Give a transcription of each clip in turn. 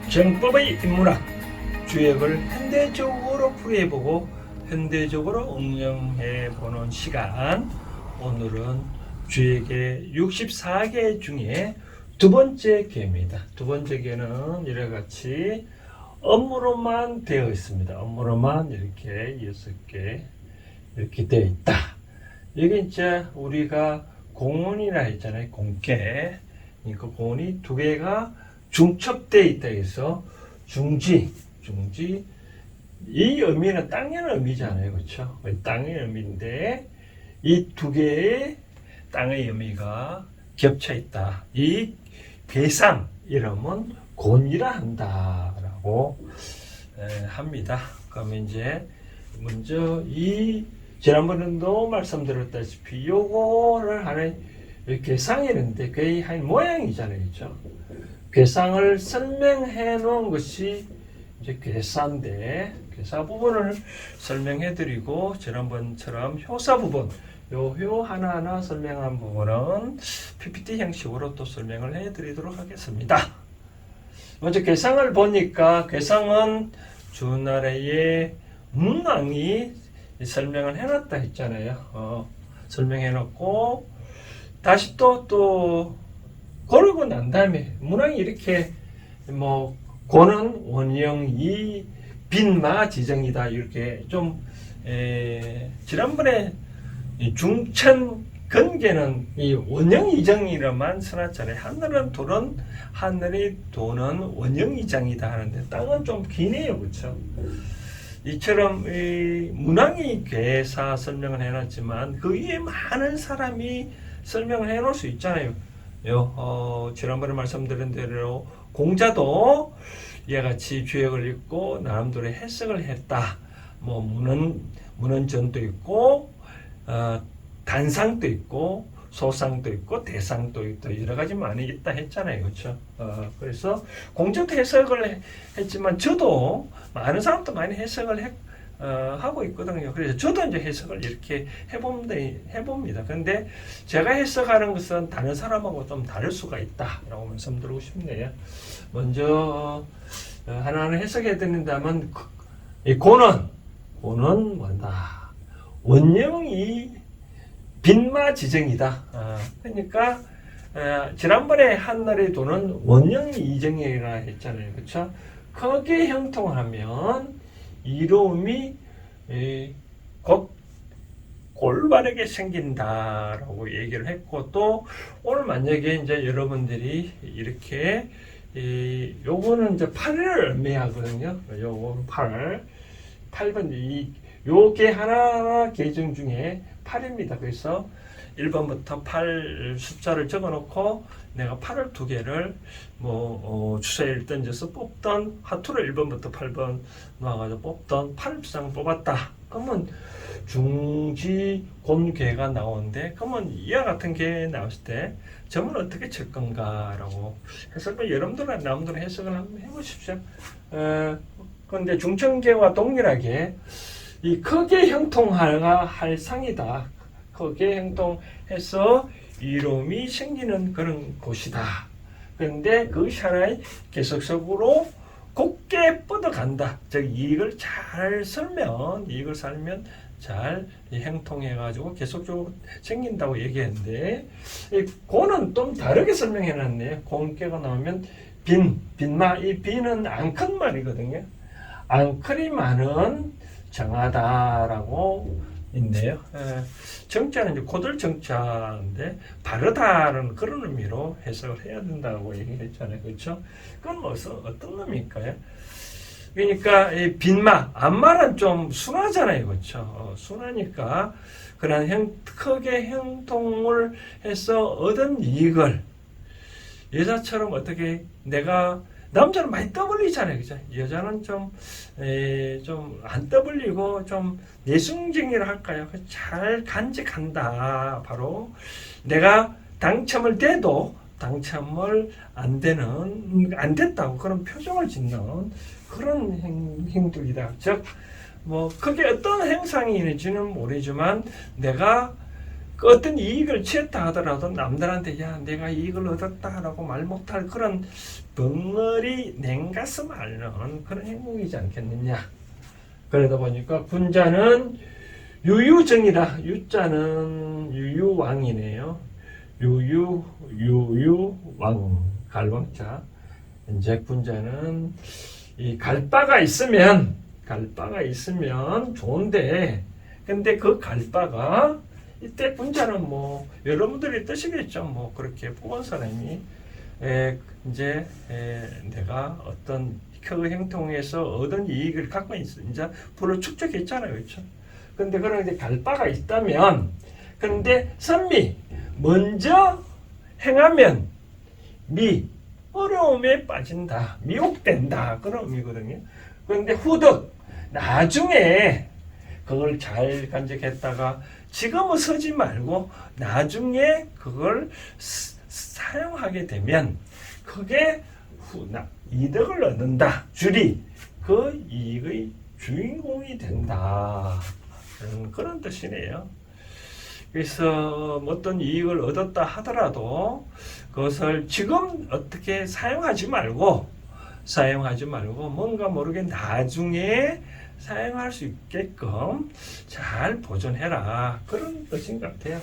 정법의 인문학 주역을 현대적으로 풀이해보고 현대적으로 응용해보는 시간. 오늘은 주역의 64개 중에 두 번째 개입니다. 두 번째 개는 이래같이 업무로만 되어 있습니다. 업무로만 이렇게 6개 이렇게 되어 있다. 이게 이제 우리가 공원이라 했잖아요. 공개. 그러니까 공원이 두 개가 중첩되어 있다 해서 중지 이 의미는 땅의 의미잖아요. 그렇죠? 땅의 의미인데 이 두 개의 땅의 의미가 겹쳐 있다. 이 괴상 이름은 곤이라 한다라고 합니다. 그러면 이제 먼저 이 지난번에도 말씀드렸다시피 요거를 하는 괴상이는데 괴의 한 모양이잖아요. 그렇죠? 괴상을 설명해 놓은 것이 이제 괴사인데, 괴사 부분을 설명해 드리고, 지난번처럼 효사 부분, 요 하나하나 설명한 부분은 PPT 형식으로 또 설명을 해 드리도록 하겠습니다. 먼저 괴상을 보니까, 괴상은 주나라의 문왕이 설명을 해 놨다 했잖아요. 설명해 놓고, 다시 또 고르고 난 다음에 문왕이 이렇게 고는 원영이 빈마 지정이다 이렇게 좀 지난번에 중천 근계는 이 원영이정이라만 써놨잖아요. 하늘이 도는 원영이정이다 하는데 땅은 좀 기네요. 그렇죠? 이처럼 이 문왕이 괴사 설명을 해놨지만 그 위에 많은 사람이 설명을 해놓을 수 있잖아요. 지난번에 말씀드린 대로 공자도 이와 같이 주역을 읽고 나름대로 해석을 했다. 문헌전도 있고 단상도 있고 소상도 있고 대상도 있고 여러 가지 많이 있다 했잖아요. 그렇죠? 그래서 공자도 해석을 했지만 저도 많은 사람도 많이 해석을 하고 있거든요. 그래서 저도 이제 해석을 이렇게 해봅니다. 근데 제가 해석하는 것은 다른 사람하고 좀 다를 수가 있다라고 말씀드리고 싶네요. 먼저 하나하나 해석해 드린다면 이 고는 뭐다? 원영이 빈마 지정이다. 그러니까 지난번에 한나라의 도는 원영이 이정이라 했잖아요. 그렇죠? 크게 형통하면 이로움이 곧 골바르게 생긴다라고 얘기를 했고, 또 오늘 만약에 이제 여러분들이 이렇게 요거는 이제 8을 의미하거든요. 요거 8번 요게 하나 계정 중에 8입니다. 그래서 1번부터 8 숫자를 적어 놓고 내가 8을 두 개를 주사위를 던져서 뽑던 하투를 1번부터 8번 놓아가지고 뽑던 8쌍 뽑았다. 그러면 중지 곤괴가 나오는데, 그러면 이와 같은 게 나왔을 때 점은 어떻게 칠 건가라고 해석을 여러분들은 나름대로 해석을 한번 해보십시오. 그런데 중천계와 동일하게 이 크게 형통할 상이다. 크게 형통해서 이로움이 생기는 그런 곳이다. 그런데 그것이 하나의 계속적으로 곱게 뻗어간다. 즉 이익을 살면 잘 형통해가지고 계속적으로 생긴다고 얘기했는데, 이 고는 좀 다르게 설명해놨네요. 공개가 나오면 빈마, 이 빈은 앙큰 말이거든요. 앙클이 많은 정하다라고 있네요. 정자는 이제 고들 정자인데 바르다는 그런 의미로 해석을 해야 된다고 얘기했잖아요. 그렇죠? 그건 어떤 의미일까요? 그러니까 이 빈마, 암마는 좀 순하잖아요. 그렇죠? 순하니까 그런 크게 형통을 해서 얻은 이익을 여자처럼 어떻게 남자는 많이 떠벌리잖아요. 그죠? 여자는 좀 안 떠벌리고 좀 내숭쟁이라 할까요? 잘 간직한다. 바로 내가 당첨을 돼도 당첨을 안 됐다고 그런 표정을 짓는 그런 행동이다. 즉, 크게 어떤 행상이 있는지는 모르지만 내가 그 어떤 이익을 취했다 하더라도 남들한테 야 내가 이익을 얻었다라고 말 못할 그런 벙어리 냉가슴 앓는 그런 행동이지 않겠느냐. 그러다 보니까 군자는 유유정이라 유자는 유유왕이네요. 유유왕 갈왕자. 이제 군자는 이 갈바가 있으면 좋은데 근데 그 갈바가 이때 군자는 뭐 여러분들이 뜻이겠죠. 뭐 그렇게 뽑은 사람이 내가 어떤 그 행동에서 얻은 이익을 갖고 있어 이제 불을 축적했잖아요, 그렇죠? 근데 그런 이제 갈바가 있다면, 그런데 선미 먼저 행하면 어려움에 빠진다, 미혹된다 그런 의미거든요. 그런데 후득 나중에 그걸 잘 간직했다가 지금은 서지 말고 나중에 그걸 사용하게 되면 그게 이득을 얻는다. 줄이 그 이익의 주인공이 된다. 그런 뜻이네요. 그래서 어떤 이익을 얻었다 하더라도 그것을 지금 어떻게 사용하지 말고 뭔가 모르게 나중에 사용할 수 있게끔 잘 보존해라. 그런 뜻인 것 같아요.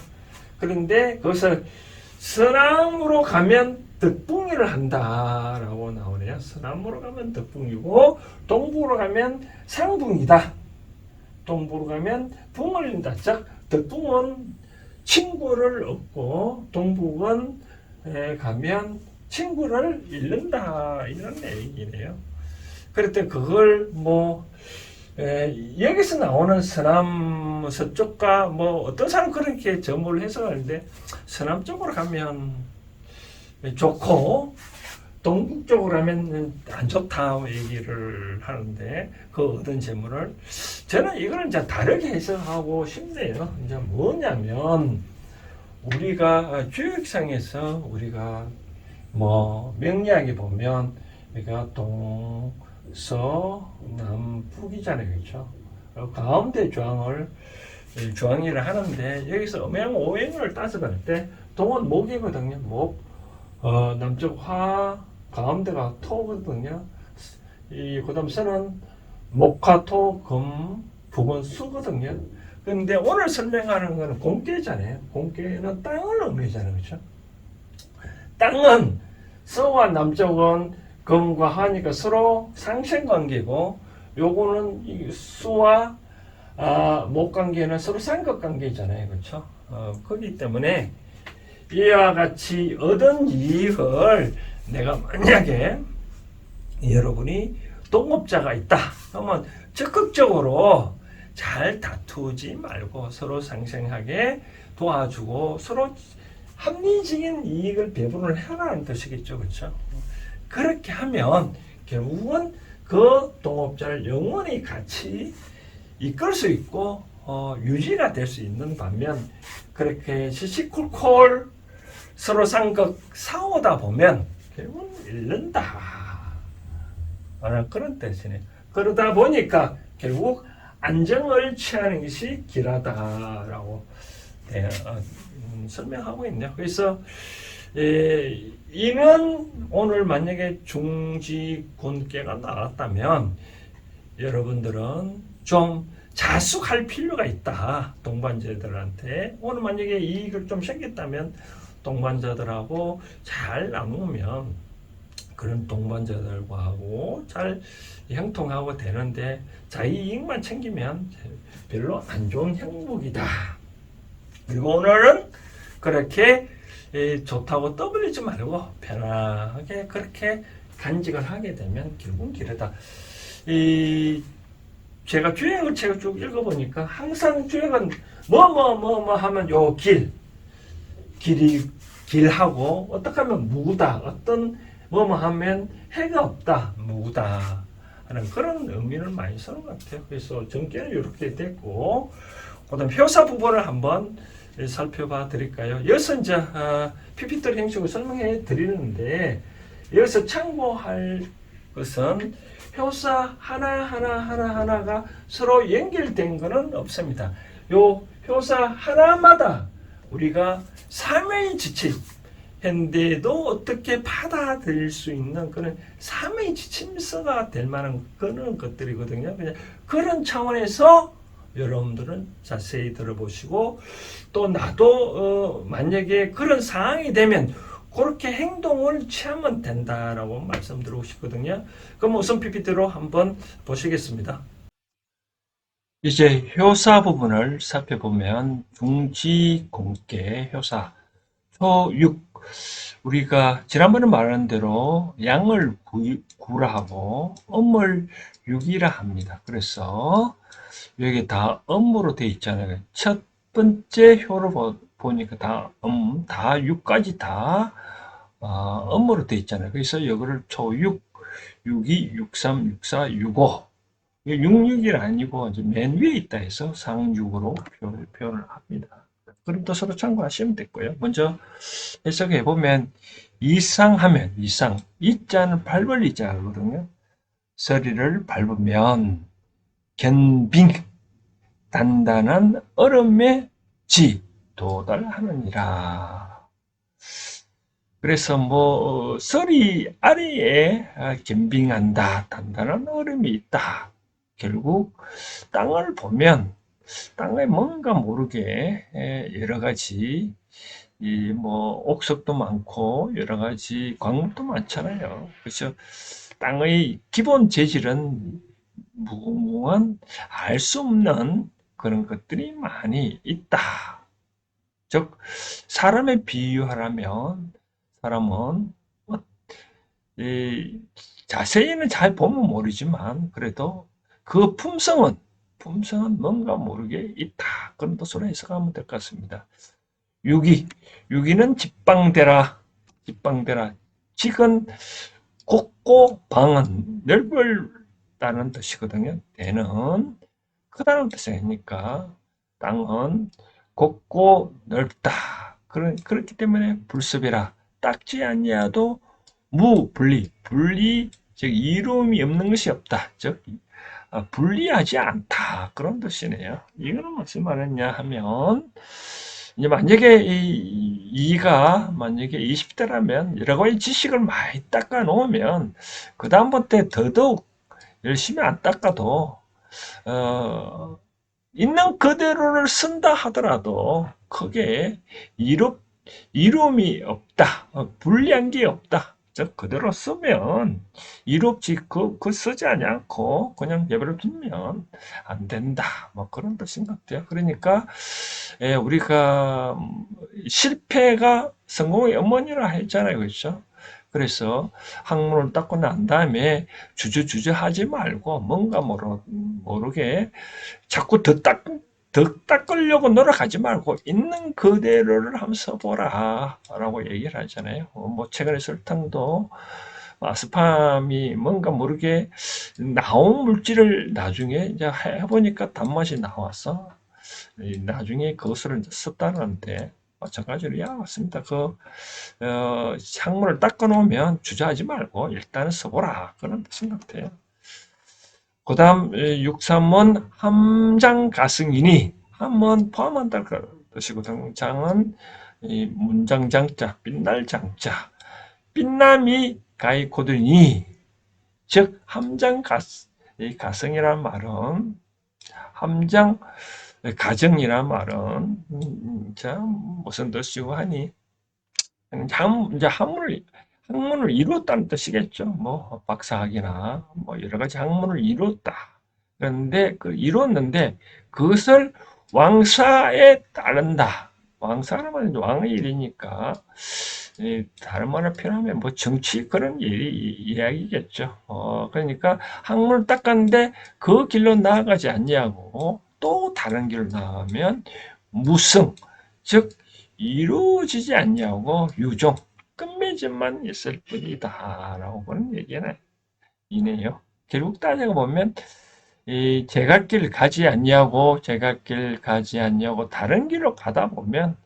그런데 그것을 서남으로 가면 덕붕이를 한다라고 나오네요. 서남으로 가면 덕붕이고 동북으로 가면 상붕이다. 동북으로 가면 붕을 잃는다. 즉 덕붕은 친구를 얻고 동북은 가면 친구를 잃는다 이런 얘기네요. 그럴 그걸 여기서 나오는 서남 서쪽과 어떤 사람 그렇게 점을 해석하는데 서남 쪽으로 가면 좋고 동북 쪽으로 하면 안 좋다 얘기를 하는데 그 얻은 재물을 저는 이걸 이제 다르게 해석하고 싶네요. 이제 뭐냐면 우리가 주역상에서 우리가 명리학에 보면 우리가 동서남북이잖아요, 그렇죠? 가운데 주황이라 하는데 여기서 음양오행을 따져볼 때 동은 목이거든요. 목, 남쪽 화, 가운데가 토거든요. 그다음 서는 목화토, 금, 북은 수거든요. 근데 오늘 설명하는 거는 공계잖아요. 공계는 땅을 의미하잖아요, 그렇죠? 땅은 서와 남쪽은 금과 화니까 서로 상생관계고, 요거는 수와 목관계는 서로 상극관계잖아요, 그렇죠? 그렇기 때문에 이와 같이 얻은 이익을 내가 만약에 여러분이 동업자가 있다 그러면 적극적으로 잘 다투지 말고 서로 상생하게 도와주고 서로 합리적인 이익을 배분을 해라는 뜻이겠죠, 그렇죠? 그렇게 하면 결국은 그 동업자를 영원히 같이 이끌 수 있고 유지가 될 수 있는 반면 그렇게 시시콜콜 서로 상극 싸우다 보면 결국은 잃는다. 그런 뜻이네. 그러다 보니까 결국 안정을 취하는 것이 길하다라고 설명하고 있네요. 그래서 이는 오늘 만약에 중지곤계가 나왔다면 여러분들은 좀 자숙할 필요가 있다. 동반자들한테 오늘 만약에 이익을 좀 생겼다면 동반자들하고 잘 나누면 그런 동반자들과 하고 잘 형통하고 되는데 자기 이익만 챙기면 별로 안 좋은 형국이다. 그리고 오늘은 그렇게 좋다고 떠벌리지 말고 편하게 그렇게 간직을 하게 되면 결국은 길하다. 제가 주행을 제가 쭉 읽어보니까 항상 주행은 하면 요 길하고 어떻게 하면 무다, 어떤 하면 해가 없다, 무다 하는 그런 의미를 많이 쓰는 것 같아요. 그래서 정계는 이렇게 됐고, 그다음 효사 부분을 한번 살펴봐 드릴까요? 여기서 이제 PPT 형식으로 설명해 드리는데 여기서 참고할 것은 효사 하나가 서로 연결된 것은 없습니다. 요 효사 하나마다 우리가 삼위지침 했는데도 어떻게 받아들일 수 있는 그런 삼위지침서가 될 만한 그런 것들이거든요. 그냥 그런 차원에서 여러분들은 자세히 들어보시고 또 나도 만약에 그런 상황이 되면 그렇게 행동을 취하면 된다라고 말씀드리고 싶거든요. 그럼 우선 PPT로 한번 보시겠습니다. 이제 효사 부분을 살펴보면 중지공계 효사 효육 우리가 지난번에 말한 대로 양을 구라 하고 음을 육이라 합니다. 그래서 여기 다 음으로 되어 있잖아요. 첫 번째 효로 보니까 다 육까지 다 음으로 되어 있잖아요. 그래서 이거를 초육, 62, 63, 64, 65 66이 아니고 맨 위에 있다 해서 상육으로 표현을 합니다. 그림도 서로 참고하시면 됐고요. 먼저 해석해 보면 이상하면 이상 이자는 밟을 이자거든요. 서리를 밟으면 견빙 단단한 얼음에 도달하느니라. 그래서 서리 아래에 견빙한다. 단단한 얼음이 있다. 결국 땅을 보면 땅에 뭔가 모르게 여러 가지 옥석도 많고 여러 가지 광물도 많잖아요. 그래서 땅의 기본 재질은 무궁무한 알 수 없는 그런 것들이 많이 있다. 즉 사람에 비유하라면 사람은 자세히는 잘 보면 모르지만 그래도 그 품성은 뭔가 모르게 있다. 그런 뜻으로 해석하면 될 것 같습니다. 유기는 집방대라. 직은 곱고 방은 넓다는 뜻이거든요. 대는 크다는 뜻이니까 땅은 곱고 넓다. 그렇기 때문에 불습이라. 닦지 아니하도 분리, 즉 이름이 없는 것이 없다. 즉 분리하지 않다. 그런 뜻이네요. 이거는 무슨 말이냐 하면 이제 만약에 이가 만약에 20대라면 여러 가지 지식을 많이 닦아 놓으면 그 다음부터 더더욱 열심히 안 닦아도 있는 그대로를 쓴다 하더라도 크게 이름이 없다. 불리한 게 없다. 즉 그대로 쓰면 이롭지 그 쓰지 않고 그냥 예배를 두면 안 된다. 그런 뜻인 것 같아요. 그러니까 우리가 실패가 성공의 어머니라 했잖아요. 그렇죠? 그래서 학문을 닦고 난 다음에 주저 하지 말고 뭔가 모르게 자꾸 더 닦으려고 노력하지 말고 있는 그대로를 한번 써보라 라고 얘기를 하잖아요. 최근에 설탕도 아스팜이 뭔가 모르게 나온 물질을 나중에 이제 해보니까 단맛이 나와서 나중에 그것을 이제 썼다는데 마찬가지로 같습니다. 향물을 닦아 놓으면 주저하지 말고 일단은 써보라 그런 뜻인 것 같아요. 그 다음 6.3은 함장가승이니 함은 포함한다는 뜻이고 장은 문장장자 빛날장자 빛남이 가이코드니 즉 가성이란 말은 함장 가정이란 말은 무슨 뜻이고 하니 이제 학문을 이뤘다는 뜻이겠죠. 박사학위나 여러 가지 학문을 이뤘다. 그런데 이뤘는데 그것을 왕사에 따른다. 왕사라면 왕의 일이니까 다른 말로 표현하면 정치 그런 이야기겠죠. 그러니까 학문을 닦았는데 그 길로 나아가지 않냐고 또 다른 길로 나가면 무승 즉 이루어지지 않냐고 유종 끝맺음만 있을 뿐이다 라고 그런 얘기는 이네요. 결국 따져가 보면 제갓길 가지 않냐고 다른 길로 가다 보면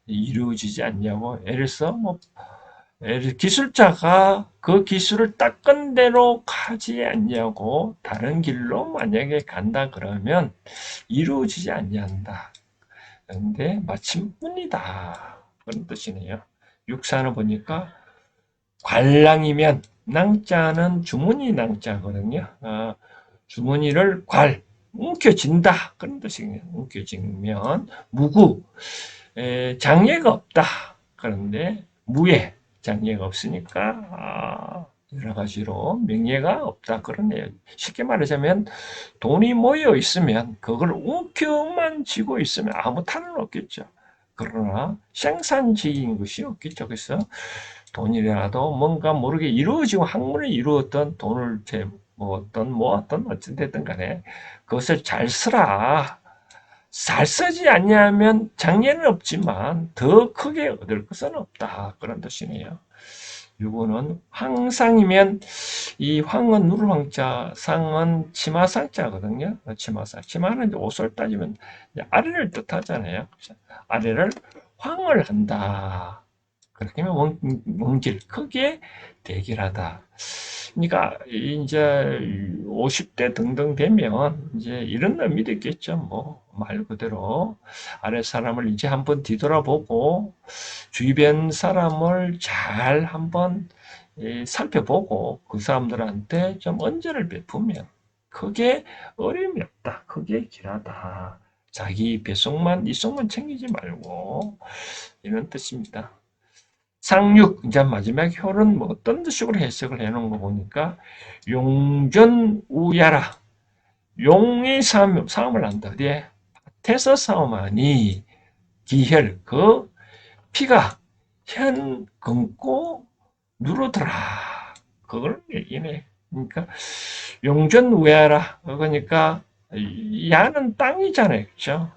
이루어지지 않냐고 예를 들어서 기술자가 그 기술을 닦은 대로 가지 않냐고 다른 길로 만약에 간다 그러면 이루어지지 않는다. 그런데 마침 문이다. 그런 뜻이네요. 육사는 보니까 괄랑이면 낭자는 주머니 낭자거든요. 주머니를 움켜쥔다. 그런 뜻이네요. 움켜쥐면 무구, 장애가 없다. 그런데 무예, 장애가 없으니까 여러 가지로 명예가 없다. 그러네요. 쉽게 말하자면 돈이 모여 있으면 그걸 움켜만 쥐고 있으면 아무 탈은 없겠죠. 그러나 생산적인 것이 없겠죠. 그래서 돈이라도 뭔가 모르게 이루어지고 학문을 이루었던 돈을 모았던 어찌됐든 간에 그것을 잘 쓰라. 잘 쓰지 않냐면 장애는 없지만 더 크게 얻을 것은 없다. 그런 뜻이네요. 요거는 황상이면 이 황은 누르황자, 상은 치마상자거든요. 치마상. 치마는 옷을 따지면 아래를 뜻하잖아요. 아래를 황을 한다. 그렇게 하면 원길 크게 대결하다. 그러니까 이제 50대 등등 되면 이제 이런 의미도 있겠죠. 뭐 말 그대로 아래 사람을 이제 한번 뒤돌아보고 주변 사람을 잘 한번 살펴보고 그 사람들한테 좀 언저를 베푸면 크게 어려움이 없다. 크게 길하다. 자기 배속만 이속만 챙기지 말고 이런 뜻입니다. 상육, 이제 마지막 혈은 뭐 어떤 식으로 해석을 해놓은 거 보니까 용전우야라. 용의 싸움을 한다. 어디에? 밭에서 싸움하니 기혈, 그 피가 현 검고 누르더라. 그걸 얘기네. 그러니까 용전우야라. 그러니까 야는 땅이잖아요. 그렇죠?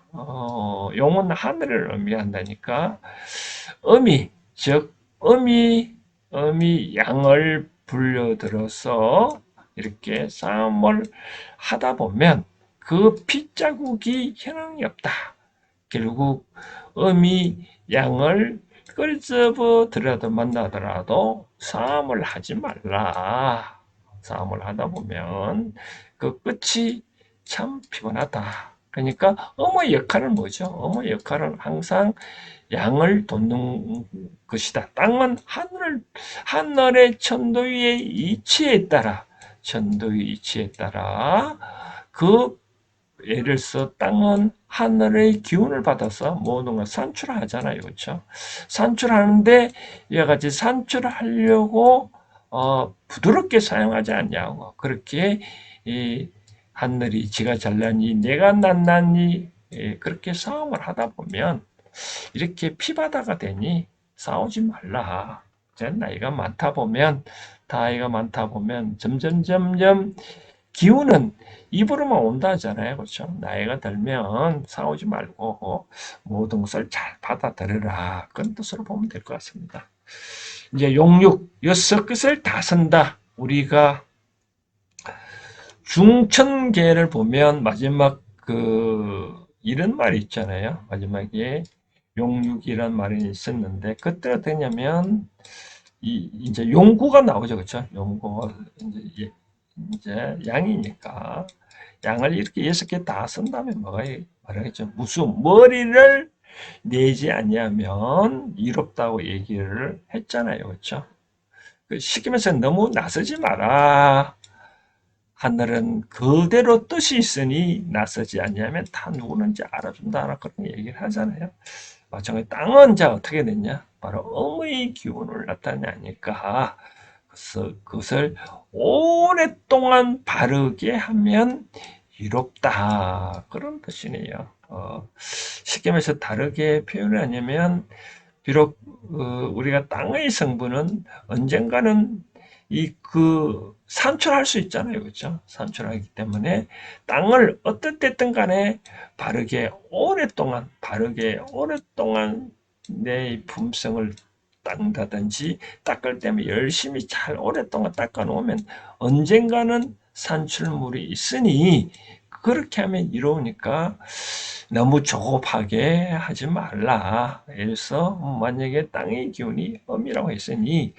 용은 하늘을 의미한다니까 어미, 즉 어미 양을 불려들어서 이렇게 싸움을 하다 보면 그 핏자국이 현황이 없다. 결국 어미 양을 끌접어들여도 만나더라도 싸움을 하지 말라. 싸움을 하다 보면 그 끝이 참 피곤하다. 그러니까 어머의 역할은 뭐죠? 어머의 역할은 항상 양을 돋는 것이다. 땅은 하늘의 천도의 이치에 따라, 그 예를 들어서 땅은 하늘의 기운을 받아서 모든 걸 산출하잖아요. 그렇죠? 산출하는데 이와 같이 산출하려고 부드럽게 사용하지 않냐고. 그렇게 이 하늘이 지가 잘나니 내가 낫나니 그렇게 싸움을 하다 보면 이렇게 피바다가 되니 싸우지 말라. 나이가 많다 보면 점점 기운은 입으로만 온다 하잖아요. 그렇죠? 나이가 들면 싸우지 말고 모든 것을 잘 받아들여라. 그런 뜻으로 보면 될 것 같습니다. 이제 용육, 여섯 것을 다 쓴다. 우리가 중천계를 보면 마지막 이런 말이 있잖아요. 마지막에 용육이란 말이 있었는데 그때 어떻게 했냐면 이제 용구가 나오죠. 그렇죠? 용구가 이제 양이니까 양을 이렇게 6개 다 쓴다면 뭐가 말하겠죠. 무슨 머리를 내지 않냐면 이롭다고 얘기를 했잖아요. 그렇죠? 쉽게 말해서 너무 나서지 마라. 하늘은 그대로 뜻이 있으니 나서지 않냐면 다 누구는지 알아준다. 그런 얘기를 하잖아요. 마찬가지 땅은 자 어떻게 됐냐? 바로 엄의 기운을 나타내니까 그것을 오랫동안 바르게 하면 이롭다. 그런 뜻이네요. 쉽게 말해서 다르게 표현을 하냐면 비록 우리가 땅의 성분은 언젠가는 산출할 수 있잖아요. 그렇죠? 산출하기 때문에 땅을 어떨 때든 간에 오랫동안 내 품성을 닦는다든지 닦을 때면 열심히 잘 오랫동안 닦아 놓으면 언젠가는 산출물이 있으니 그렇게 하면 이로우니까 너무 조급하게 하지 말라. 그래서 만약에 땅의 기운이 엄이라고 했으니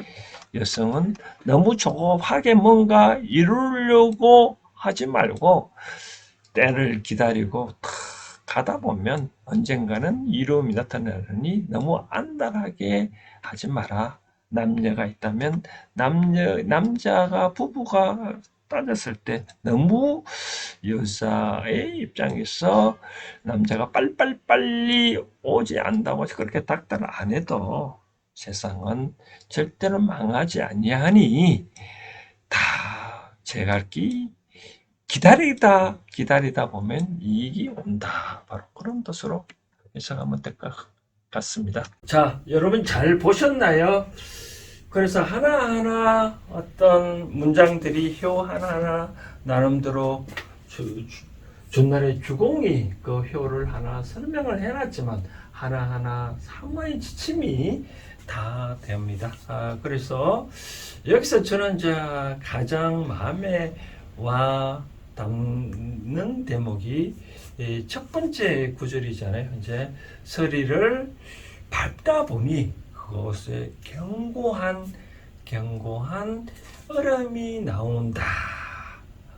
여성은 너무 조급하게 뭔가 이루려고 하지 말고 때를 기다리고 탁 가다 보면 언젠가는 이로움이 나타나느니 너무 안달하게 하지 마라. 남녀가 있다면 남자가 부부가 따졌을 때 너무 여자의 입장에서 남자가 빨리 오지 않다고 그렇게 닥달 안 해도 세상은 절대로 망하지 아니하니 다 제갈기 기다리다 보면 이익이 온다. 바로 그런 뜻으로 해석하면 될 것 같습니다. 자, 여러분 잘 보셨나요? 그래서 하나하나 어떤 문장들이 효 하나하나 나름대로 준날의 주공이 그 효를 하나 설명을 해놨지만 하나하나 상황의 지침이 다 됩니다. 그래서 여기서 저는 가장 마음에 와 닿는 대목이 첫 번째 구절이잖아요. 이제 서리를 밟다 보니 그것에 견고한 얼음이 나온다.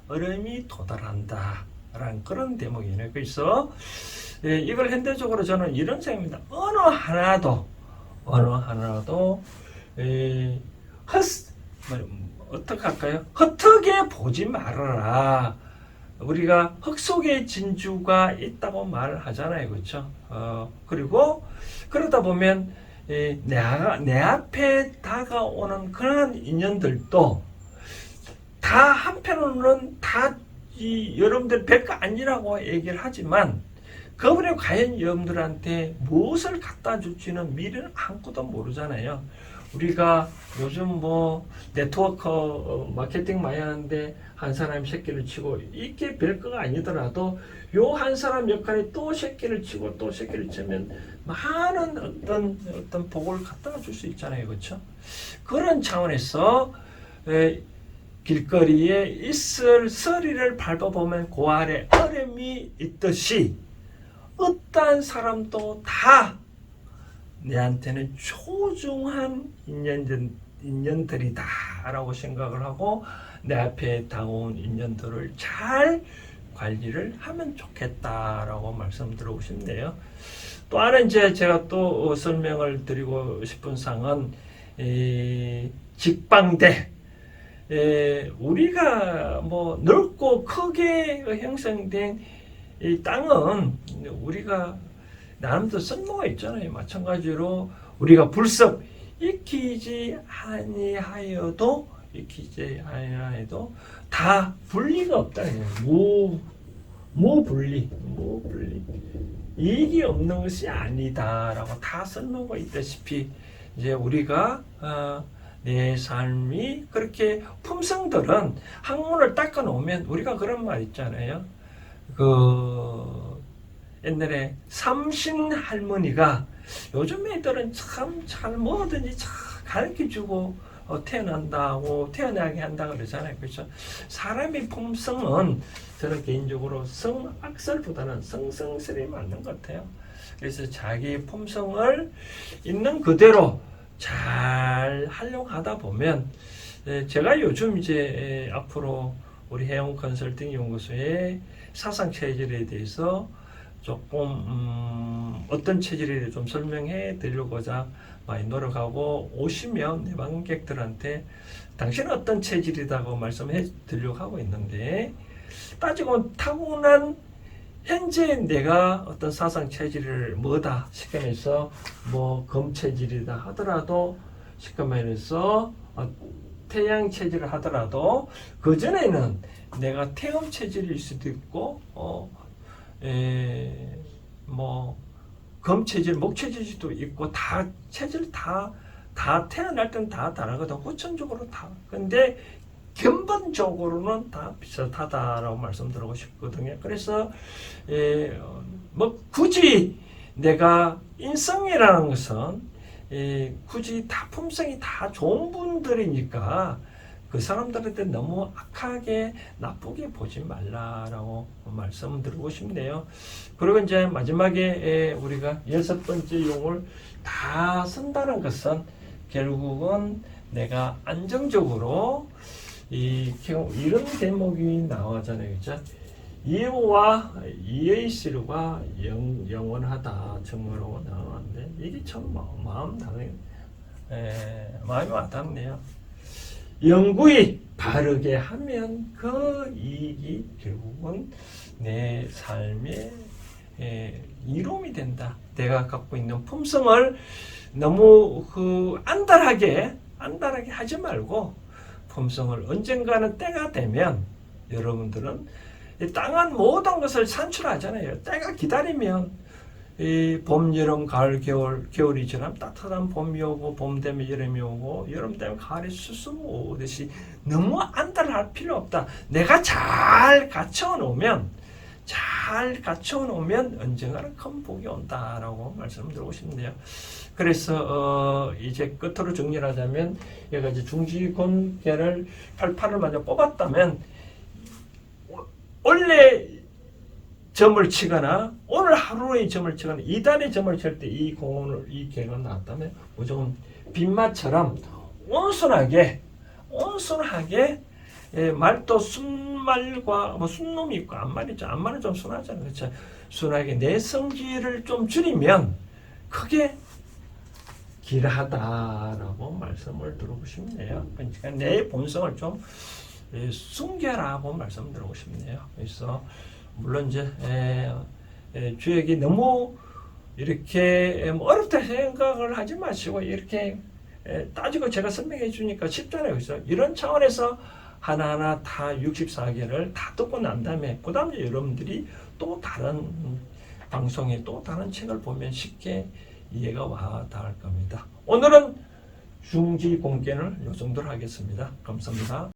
얼음이 도달한다. 라는 그런 대목이네요. 그래서 이걸 현대적으로 저는 이런 생각입니다. 어느 하나도 어떻게 할까요? 헛되게 보지 말아라. 우리가 흙 속에 진주가 있다고 말하잖아요. 그렇죠? 그리고 그러다 보면 내 앞에 다가오는 그런 인연들도 다 한편으로는 다 여러분들 별거 아니라고 얘기를 하지만 그분이 과연 여러분들한테 무엇을 갖다 줄지는 미래는 아무것도 모르잖아요. 우리가 요즘 뭐 네트워크 마케팅 많이 하는데 한 사람이 새끼를 치고 이게 별거가 아니더라도 요 한 사람 역할이 또 새끼를 치고 또 새끼를 치면 많은 어떤 복을 갖다가 줄 수 있잖아요. 그렇죠? 그런 차원에서 길거리에 있을 서리를 밟아보면 그 아래 얼음이 있듯이 어떠한 사람도 다 내한테는 소중한 인연들이다 라고 생각을 하고 내 앞에 다가온 인연들을 잘 관리를 하면 좋겠다라고 말씀드리고 싶네요. 또 하나 제가 또 설명을 드리고 싶은 사항은 직방대. 우리가 뭐 넓고 크게 형성된 이 땅은 우리가 나름대로 쓸모가 있잖아요. 마찬가지로 우리가 불섭 익히지 아니하여도 다 분리가 없다는 거예요. 무분리 이익이 없는 것이 아니다라고 다 설명가 있다시피 이제 우리가 내 삶이 그렇게 품성들은 학문을 닦아 놓으면 우리가 그런 말 있잖아요. 옛날에 삼신 할머니가 요즘 애들은 참 잘 뭐든지 잘 가르쳐주고 태어난다고 태어나게 한다 그러잖아요. 그렇죠? 사람의 품성은 저는 개인적으로 성악설보다는 성성설이 맞는 것 같아요. 그래서 자기 품성을 있는 그대로 잘 활용하다 보면 제가 요즘 앞으로 우리 해영 컨설팅 연구소의 사상 체질에 대해서 조금 어떤 체질에 좀 설명해 드리려고자 많이 노력하고 오시면 내 방문객들한테 당신은 어떤 체질이라고 말씀해 드리려고 하고 있는데 따지고 타고난 현재 내가 어떤 사상 체질을 뭐다 시켜면서 뭐 금체질이다 하더라도 시켜면서 태양 체질을 하더라도 그 전에는 내가 태음 체질일 수도 있고 뭐 금체질, 목체질도 있고 다 체질 다 태어날 땐 다 다르거든. 후천적으로 다. 근데 근본적으로는 다 비슷하다라고 말씀드리고 싶거든요. 그래서 뭐 굳이 내가 인성이라는 것은 굳이 다 품성이 다 좋은 분들이니까 그 사람들한테 너무 악하게 나쁘게 보지 말라라고 말씀드리고 싶네요. 그리고 이제 마지막에 우리가 6번째 용을 다 쓴다는 것은 결국은 내가 안정적으로 이런 대목이 나오잖아요. 그죠? 이유와 이의 실과 영원하다 정으로 나오는데 이게 참 마음이 와닿네요. 영구히 바르게 하면 그 이익이 결국은 내 삶의 이로움이 된다. 내가 갖고 있는 품성을 너무 안달하게 하지 말고 품성을 언젠가는 때가 되면 여러분들은 이 땅은 모든 것을 산출하잖아요. 때가 기다리면 이 봄, 여름, 가을, 겨울, 겨울이 지나면 따뜻한 봄이 오고 봄 되면 여름이 오고 여름 되면 가을이 수수 오듯이 너무 안달할 필요 없다. 내가 잘 갖춰 놓으면 언젠가는 큰 복이 온다라고 말씀드리고 싶네요. 그래서 이제 끝으로 정리를 하자면 여기가 이제 중지권계를 88을 먼저 뽑았다면 원래 점을 치거나 오늘 하루의 점을 치거나 이달의 점을 칠 때 이 개가 나왔다면 무조건 빗맛처럼 온순하게 말도 순말과 순놈이 있고 안말이죠. 안말은 좀 순하잖아요. 그렇죠? 순하게 내 성질을 좀 줄이면 크게 길하다라고 말씀을 드리고 싶네요. 그러니까 내 본성을 좀 숨겨라고 말씀드리고 싶네요. 그래서 물론 이제 주역이 너무 이렇게 어렵다 생각을 하지 마시고 이렇게 따지고 제가 설명해 주니까 쉽잖아요. 그래서 이런 차원에서 하나하나 다 64개를 다 듣고 난 다음에 그 다음에 여러분들이 또 다른 방송에 또 다른 책을 보면 쉽게 이해가 와 닿을 겁니다. 오늘은 중지공개를 이 정도로 하겠습니다. 감사합니다.